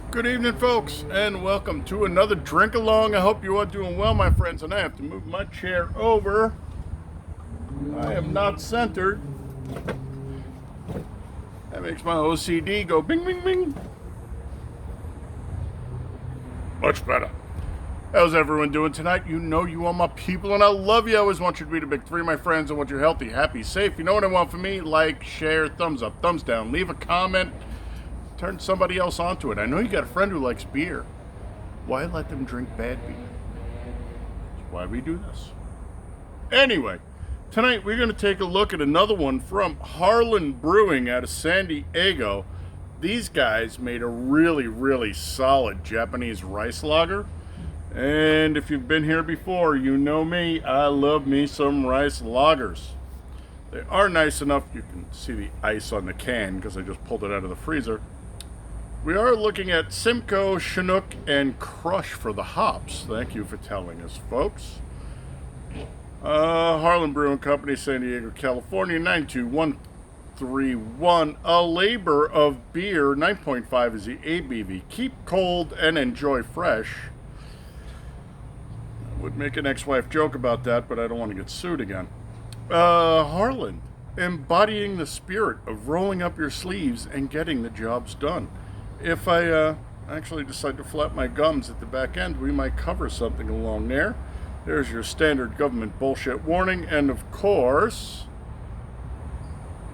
Good evening, folks, and welcome to another drink along. I hope you are doing well, my friends, and I have to move my chair over. I am not centered. That makes my OCD go bing, bing, bing. Much better. How's everyone doing tonight? You know you are my people, and I love you. I always want you to be the big three, my friends. I want you healthy, happy, safe. You know what I want from me? Like, share, thumbs up, thumbs down. Leave a comment. Turn somebody else onto it. I know you got a friend who likes beer. Why let them drink bad beer? That's why we do this. Anyway, tonight we're going to take a look at another one from Harland Brewing out of San Diego. These guys made a really solid Japanese rice lager. And if you've been here before, you know me. I love me some rice lagers. They are nice enough. You can see the ice on the can because I just pulled it out of the freezer. We are looking at Simcoe, Chinook, and Crush for the hops. Thank you for telling us, folks. Harland Brewing Company, San Diego, California, 92131. A labor of beer, 9.5 is the ABV. Keep cold and enjoy fresh. I would make an ex-wife joke about that, but I don't want to get sued again. Harland, embodying the spirit of rolling up your sleeves and getting the jobs done. If I actually decide to flap my gums at the back end, we might cover something along there. There's your standard government bullshit warning, and of course,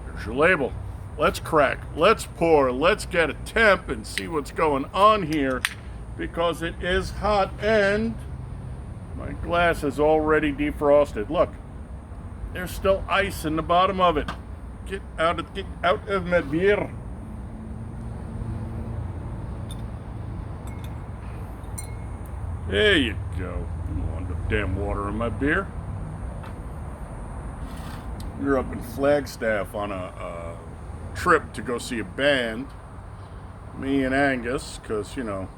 here's your label. Let's crack, let's pour, let's get a temp and see what's going on here, because it is hot and my glass is already defrosted. Look, there's still ice in the bottom of it. Get out of my beer. There you go. I don't want no damn water in my beer. We were up in Flagstaff on a trip to go see a band. Me and Angus, because, you know,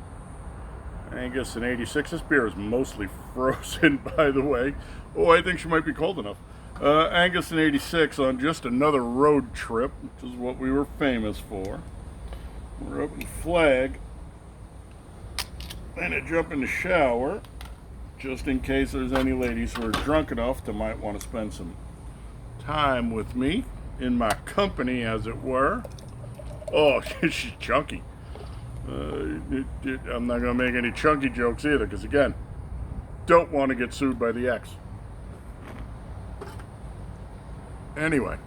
Angus in 86. This beer is mostly frozen, by the way. Oh, I think she might be cold enough. Angus in 86 on just another road trip, which is what we were famous for. We're up in Flag. And I jump in the shower, just in case there's any ladies who are drunk enough that might want to spend some time with me, in my company, as it were. Oh, she's chunky. I'm not going to make any chunky jokes either, because again, don't want to get sued by the ex. Anyway.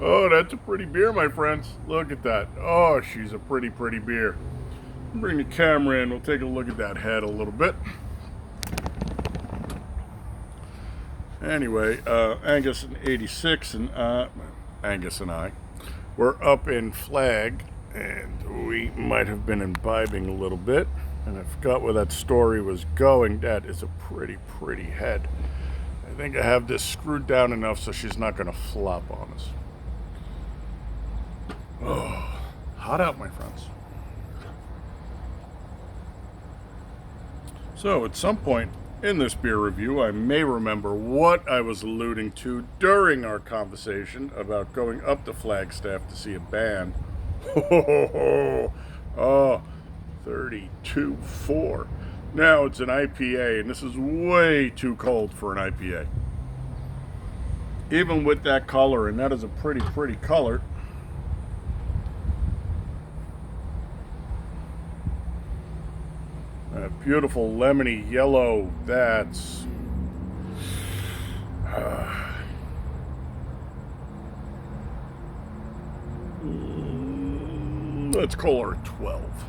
Oh, that's a pretty beer, my friends. Look at that. Oh, she's a pretty beer. Bring the camera in. We'll take a look at that head a little bit. Anyway, Angus in 86 and Angus and I were up in Flag, and we might have been imbibing a little bit. And I forgot where that story was going. That is a pretty head. I think I have this screwed down enough so she's not going to flop on us. Oh, hot out, my friends. So, at some point in this beer review, I may remember what I was alluding to during our conversation about going up to Flagstaff to see a band. Oh, 32.4. Now it's an IPA, and this is way too cold for an IPA. Even with that color, and that is a pretty color. That beautiful lemony yellow, that's... let's call her a 12.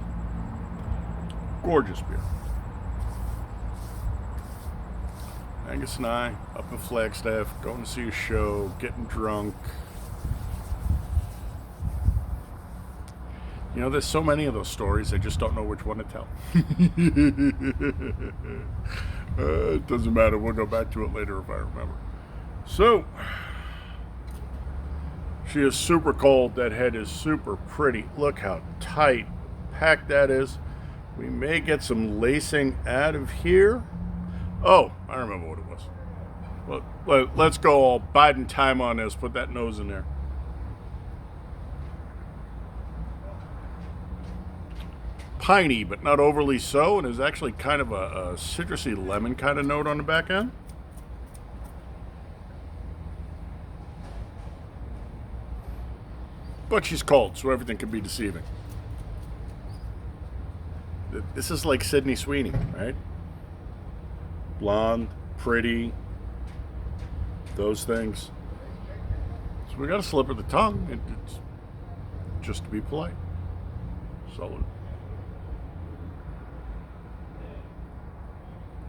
Gorgeous beer. Angus and I, up in Flagstaff, going to see a show, getting drunk. You know, there's so many of those stories, I just don't know which one to tell. It doesn't matter, we'll go back to it later if I remember. So, she is super cold, that head is super pretty. Look how tight, packed that is. We may get some lacing out of here. Oh, I remember what it was. Well, let's go all biding time on this, put that nose in there. piney, but not overly so, and is actually kind of a citrusy lemon kind of note on the back end. But she's cold, so everything can be deceiving. This is like Sydney Sweeney, right? Blonde, pretty, those things. So we got to slip her the tongue. It's just to be polite. Solid.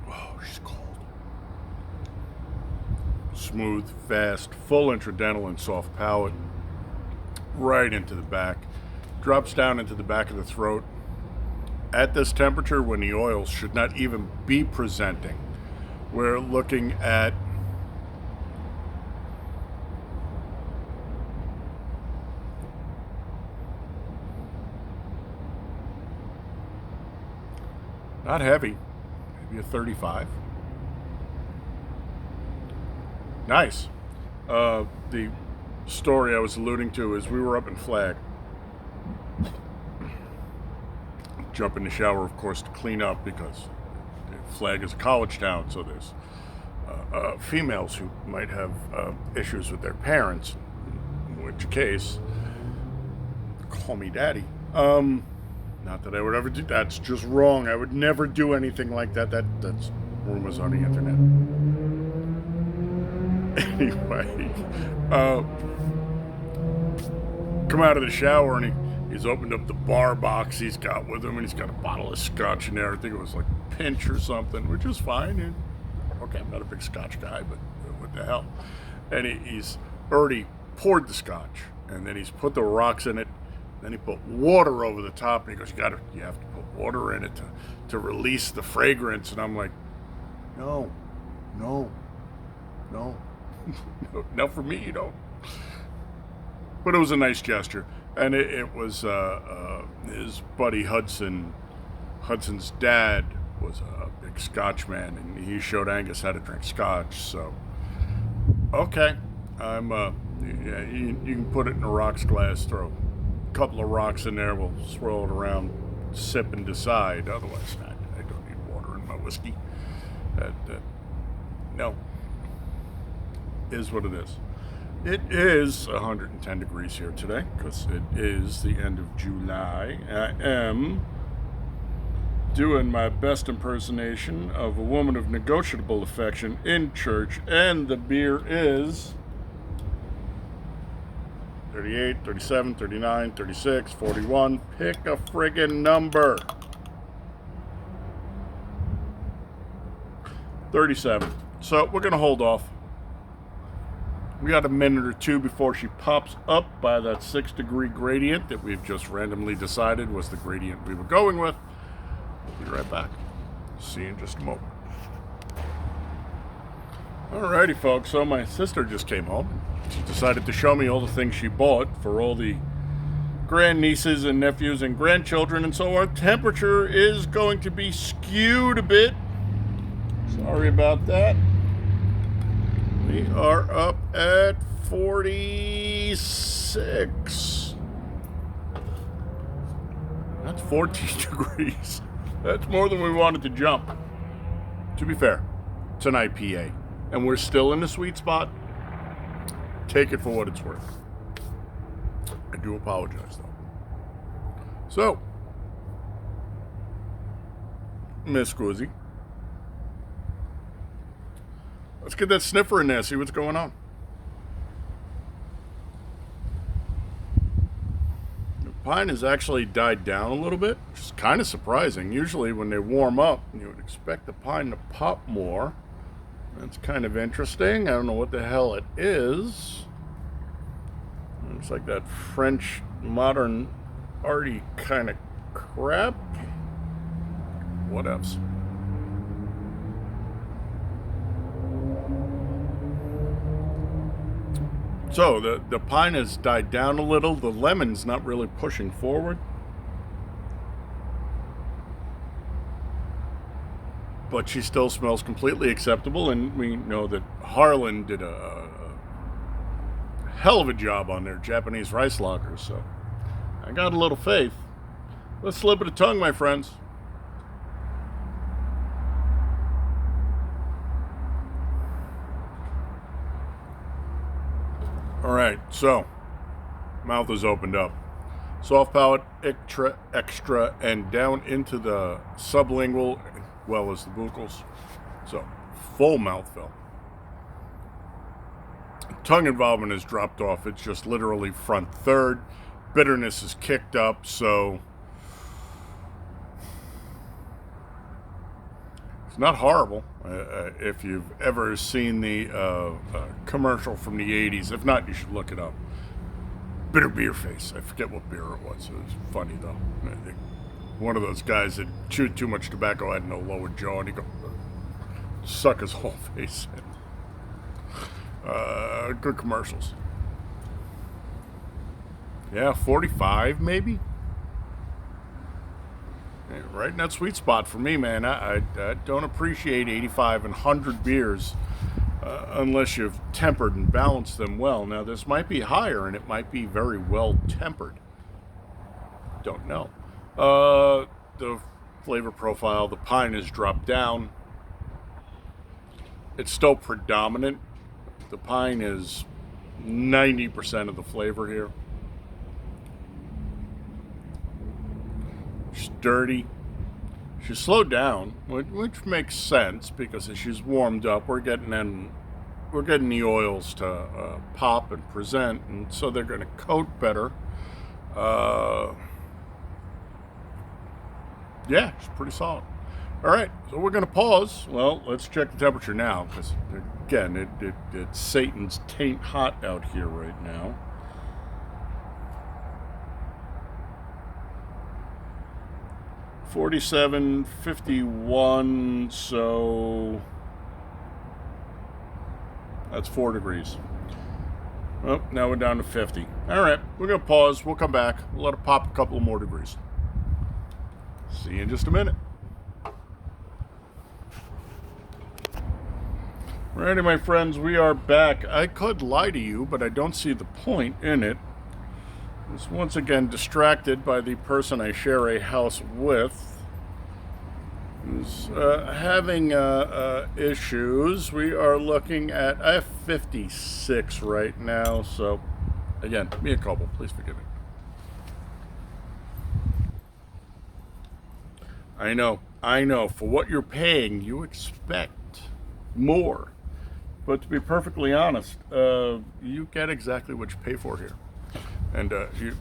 Oh, she's cold. Smooth, fast, full intradental and soft palate. Right into the back. Drops down into the back of the throat. At this temperature, when the oils should not even be presenting, we're looking at not heavy, maybe a 35. Nice. The story I was alluding to is we were up in Flag. Jump in the shower, of course, to clean up because Flag is a college town, so there's females who might have issues with their parents, in which case, call me daddy. Not that I would ever do that. That's just wrong. I would never do anything like that. That's rumors on the internet. Anyway, come out of the shower and he's opened up the bar box he's got with him, and he's got a bottle of scotch in there. I think it was like Pinch or something, which is fine. And, okay, I'm not a big scotch guy, but what the hell? And he's already poured the scotch, and then he's put the rocks in it. Then he put water over the top, and he goes, you have to put water in it to release the fragrance. And I'm like, no. Not for me, you know. But it was a nice gesture. And it was his buddy Hudson. Hudson's dad was a big Scotch man, and he showed Angus how to drink Scotch. So, okay, you can put it in a rocks glass, throw a couple of rocks in there, we'll swirl it around, sip and decide. Otherwise, I don't need water in my whiskey. No, is what it is. It is 110 degrees here today because it is the end of July. I am doing my best impersonation of a woman of negotiable affection in church, and the beer is 38, 37, 39, 36, 41. Pick a friggin' number. 37. So we're going to hold off. We got a minute or two before she pops up by that 6-degree gradient that we've just randomly decided was the gradient we were going with. We'll be right back. See you in just a moment. Alrighty, folks. So my sister just came home. She decided to show me all the things she bought for all the grandnieces and nephews and grandchildren. And so our temperature is going to be skewed a bit. Sorry about that. We are up at 46. That's 14 degrees. That's more than we wanted to jump. To be fair, it's an IPA, and we're still in the sweet spot. Take it for what it's worth. I do apologize, though. So, Miss Squizzy, let's get that sniffer in there, see what's going on. The pine has actually died down a little bit, which is kind of surprising. Usually when they warm up, you would expect the pine to pop more. That's kind of interesting. I don't know what the hell it is. It's like that French modern arty kind of crap. What else? So the pine has died down a little. The lemon's not really pushing forward. But she still smells completely acceptable, and we know that Harland did a hell of a job on their Japanese rice lagers, so I got a little faith. A slip of the tongue, my friends. All right, so mouth is opened up. Soft palate, extra, and down into the sublingual, as well as the buccals. So, full mouthfeel. Tongue involvement has dropped off. It's just literally front third. Bitterness is kicked up, so it's not horrible. If you've ever seen the commercial from the 80s, if not, you should look it up. Bitter beer face. I forget what beer it was. It was funny, though. I think one of those guys that chewed too much tobacco had no lower jaw, and he go suck his whole face in. Good commercials. Yeah, 45 maybe. Yeah, right in that sweet spot for me, man. I don't appreciate 85 and 100 beers unless you've tempered and balanced them well. Now, this might be higher, and it might be very well tempered. Don't know. The flavor profile, the pine has dropped down. It's still predominant. The pine is 90% of the flavor here. She's dirty. She's slowed down, which makes sense because as she's warmed up, we're getting the oils to pop and present, and so they're going to coat better. Yeah, she's pretty solid. All right, so we're going to pause. Well, let's check the temperature now because, again, it's Satan's taint hot out here right now. (47.51), so that's 4 degrees. Well, now we're down to 50. All right, we're going to pause. We'll come back. We'll let it pop a couple more degrees. See you in just a minute. Alrighty, my friends, we are back. I could lie to you, but I don't see the point in it. I was once again distracted by the person I share a house with, who's having issues. We are looking at, I have 56 right now, so again, me a couple, please forgive me. I know, for what you're paying, you expect more. But to be perfectly honest, you get exactly what you pay for here. And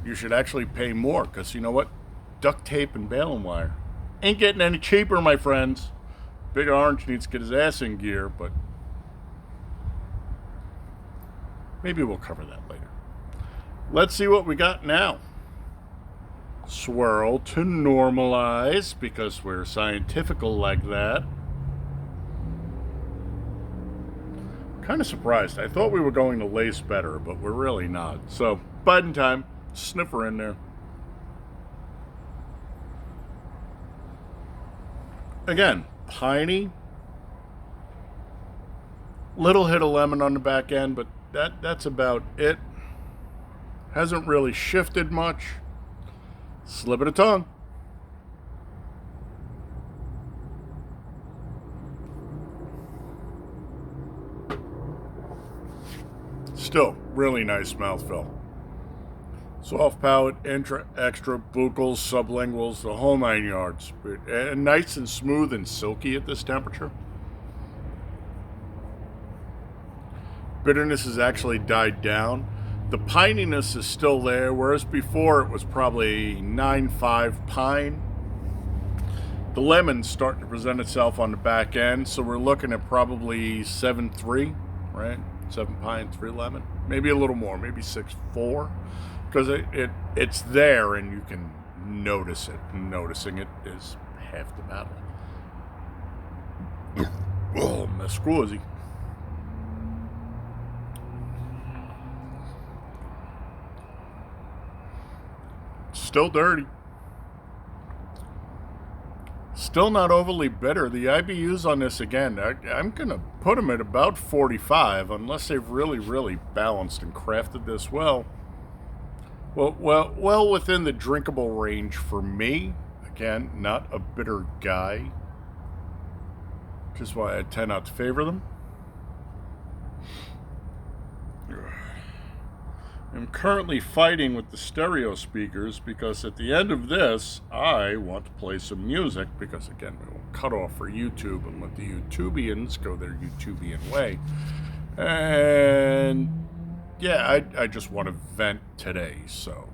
you should actually pay more, because you know what? Duct tape and baling wire ain't getting any cheaper, my friends. Big Orange needs to get his ass in gear, but maybe we'll cover that later. Let's see what we got now. Swirl to normalize, because we're scientifical like that. Kind of surprised. I thought we were going to lace better, but we're really not. So, Biden time. Sniffer in there. Again, piney. Little hit of lemon on the back end, but that's about it. Hasn't really shifted much. Slip of the tongue. Still, really nice mouthfeel. Soft palate, extra, buccals, sublinguals, the whole 9 yards. And nice and smooth and silky at this temperature. Bitterness has actually died down. The pininess is still there, whereas before it was probably 9.5 pine. The lemon's starting to present itself on the back end, so we're looking at probably 7.3, right? 7 pine, 3 lemon, maybe a little more, maybe 6.4, because it's there and you can notice it. And noticing it is half the battle. Oh, my scusi. Still dirty. Still not overly bitter. The IBUs on this, again, I'm going to put them at about 45, unless they've really, really balanced and crafted this well. Well within the drinkable range for me. Again, not a bitter guy. Just why I tend not to favor them. I'm currently fighting with the stereo speakers because at the end of this, I want to play some music because, again, we will cut off for YouTube and let the YouTubians go their YouTubian way. And yeah, I just want to vent today. So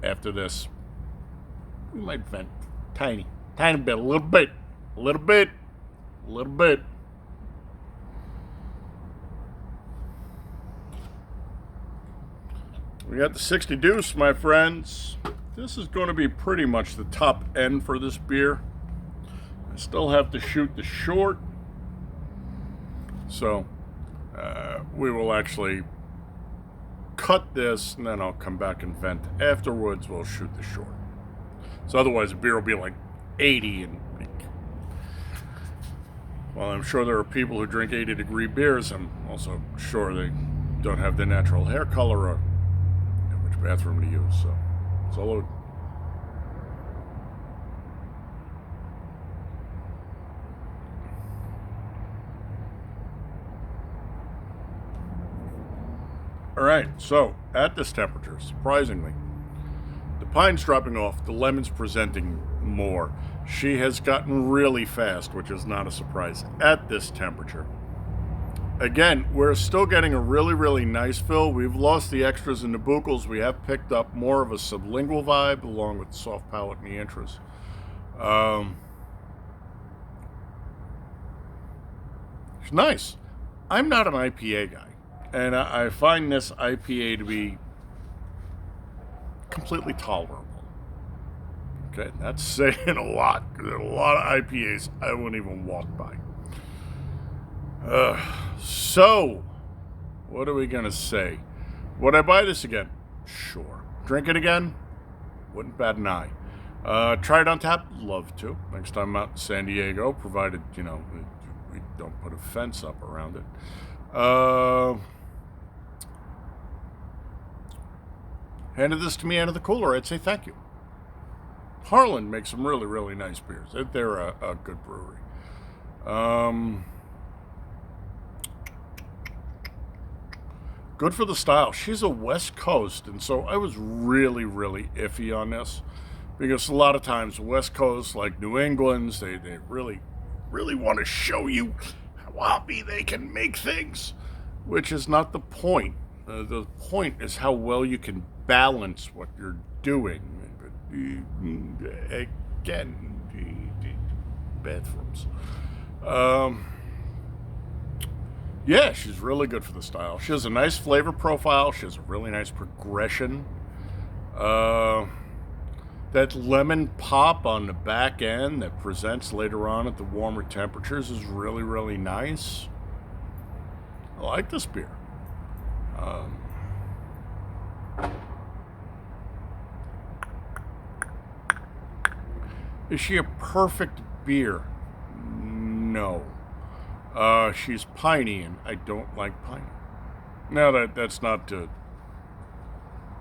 after this, we might vent tiny bit, a little bit. We got the 60 Deuce, my friends. This is going to be pretty much the top end for this beer. I still have to shoot the short. So, we will actually cut this, and then I'll come back and vent. Afterwards, we'll shoot the short. So otherwise, the beer will be like 80. And well, I'm sure there are people who drink 80-degree beers. I'm also sure they don't have the natural hair color or which bathroom to use. So it's all over. All right, so at this temperature, surprisingly, the pine's dropping off, the lemon's presenting more. She has gotten really fast, which is not a surprise at this temperature. Again, we're still getting a really, really nice fill. We've lost the extras and the buccals. We have picked up more of a sublingual vibe along with the soft palate and the intras. It's nice. I'm not an IPA guy, and I find this IPA to be completely tolerable. Okay, that's saying a lot. There are a lot of IPAs I wouldn't even walk by. So, what are we going to say? Would I buy this again? Sure. Drink it again? Wouldn't bat an eye. Try it on tap? Love to. Next time I'm out in San Diego, provided, we don't put a fence up around it. Handed this to me out of the cooler, I'd say thank you. Harland makes some really, really nice beers. They're a good brewery. Good for the style. She's a West Coast, and so I was really, really iffy on this because a lot of times West Coast, like New England's, they really, really want to show you how hoppy they can make things, which is not the point. The point is how well you can balance what you're doing. Again, bathrooms. Yeah, she's really good for the style. She has a nice flavor profile. She has a really nice progression. That lemon pop on the back end that presents later on at the warmer temperatures is really, really nice. I like this beer. Is she a perfect beer? No. She's piney, and I don't like piney. Now, that's not to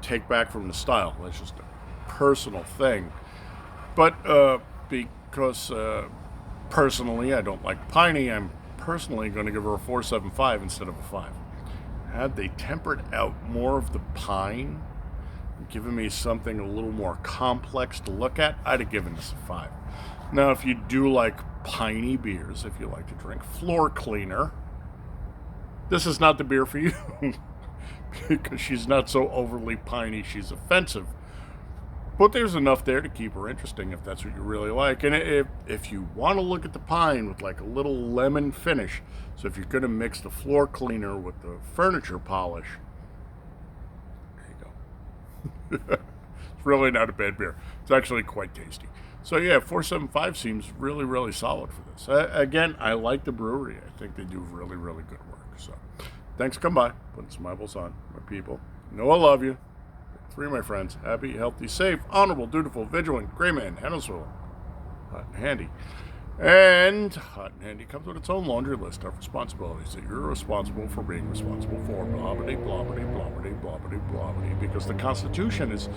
take back from the style. That's just a personal thing. But because personally I don't like piney, I'm personally going to give her a 4.75 instead of a 5. Had they tempered out more of the pine, given me something a little more complex to look at, I'd have given this a 5. Now, if you do like piney beers, if you like to drink floor cleaner, this is not the beer for you because she's not so overly piney. She's offensive, but there's enough there to keep her interesting if that's what you really like. And if you want to look at the pine with like a little lemon finish, so if you're going to mix the floor cleaner with the furniture polish, there you go. It's really not a bad beer. It's actually quite tasty. So yeah, 4.75 seems really, really solid for this. Again, I like the brewery. I think they do really, really good work. So thanks for coming by, putting some eyeballs on, my people. You know I love you. 3, my friends. Happy, healthy, safe, honorable, dutiful, vigilant, gray man, Hennesville, hot and handy. And hot and handy comes with its own laundry list of responsibilities that you're responsible for being responsible for. Blobbity, blobbity, blobbity, blobbity, blobbity. Because the Constitution is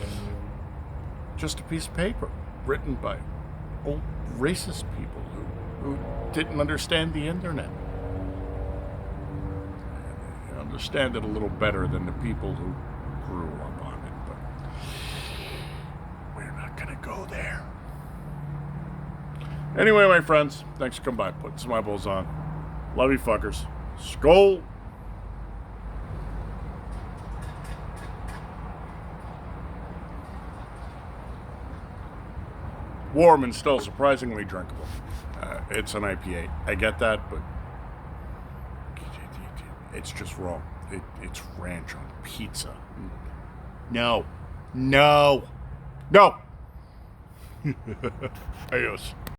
just a piece of paper written by old racist people who didn't understand the internet. They understand it a little better than the people who grew up on it, but we're not going to go there. Anyway, my friends, thanks for coming by. Putting some eyeballs on. Love you fuckers. Skol! Warm and still surprisingly drinkable. It's an IPA. I get that, but it's just wrong. It's ranch on pizza. No. No. No! Adios.